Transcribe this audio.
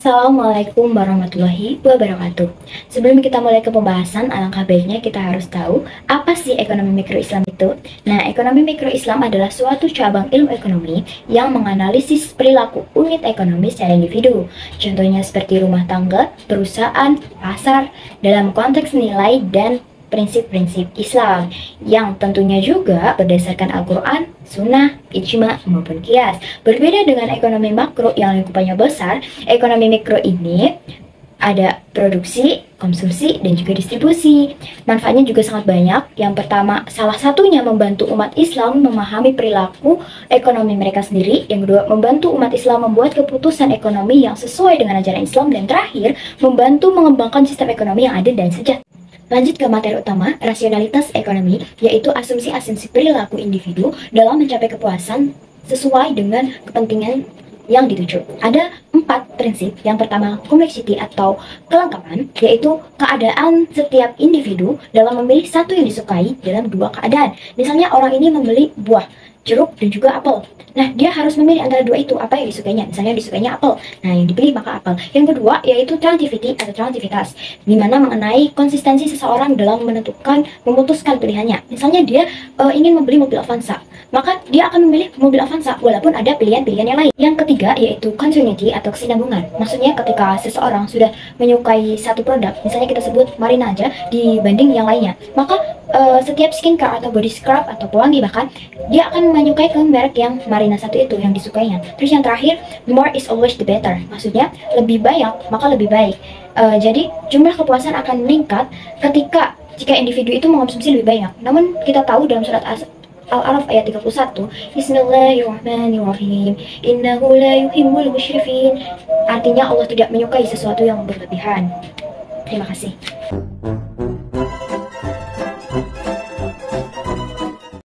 Assalamualaikum warahmatullahi wabarakatuh. Sebelum kita mulai ke pembahasan, alangkah baiknya kita harus tahu apa sih ekonomi mikro Islam itu. Nah, ekonomi mikro Islam adalah suatu cabang ilmu ekonomi yang menganalisis perilaku unit ekonomi secara individu. Contohnya seperti rumah tangga, perusahaan, pasar, dalam konteks nilai dan prinsip-prinsip Islam yang tentunya juga berdasarkan Al-Quran, Sunnah, Ijma, maupun Qiyas. Berbeda dengan ekonomi makro yang lingkupannya besar, ekonomi mikro ini ada produksi, konsumsi, dan juga distribusi. Manfaatnya juga sangat banyak. Yang pertama, salah satunya membantu umat Islam memahami perilaku ekonomi mereka sendiri. Yang kedua, membantu umat Islam membuat keputusan ekonomi yang sesuai dengan ajaran Islam. Dan terakhir, membantu mengembangkan sistem ekonomi yang adil dan sejahtera. Lanjut ke materi utama, rasionalitas ekonomi, yaitu asumsi-asumsi perilaku individu dalam mencapai kepuasan sesuai dengan kepentingan yang dituju. Ada 4 prinsip. Yang pertama, complexity atau kelengkapan, yaitu keadaan setiap individu dalam memilih satu yang disukai dalam 2 keadaan. Misalnya orang ini membeli buah, jeruk, dan juga apel. Nah, dia harus memilih antara 2 itu, apa yang disukainya. Misalnya disukainya apel, nah yang dipilih maka apel. Yang kedua, yaitu transitivity atau transitivitas, dimana mengenai konsistensi seseorang dalam memutuskan pilihannya. Misalnya dia ingin membeli mobil Avanza, maka dia akan memilih mobil Avanza walaupun ada pilihan-pilihan yang lain. Yang ketiga, yaitu continuity atau kesinambungan. Maksudnya ketika seseorang sudah menyukai satu produk, misalnya kita sebut Marina aja dibanding yang lainnya, maka setiap skincare atau body scrub atau pewangi bahkan, dia akan menyukai ke merek yang Marina satu itu yang disukainya. Terus yang terakhir, more is always the better. Maksudnya lebih banyak maka lebih baik. Jadi jumlah kepuasan akan meningkat jika individu itu mengonsumsi lebih banyak. Namun kita tahu dalam surat Al-Araf ayat 31, Bismillahirrahmanirrahim, Innahu la yuhibbul musyrifin. Artinya Allah tidak menyukai sesuatu yang berlebihan. Terima kasih.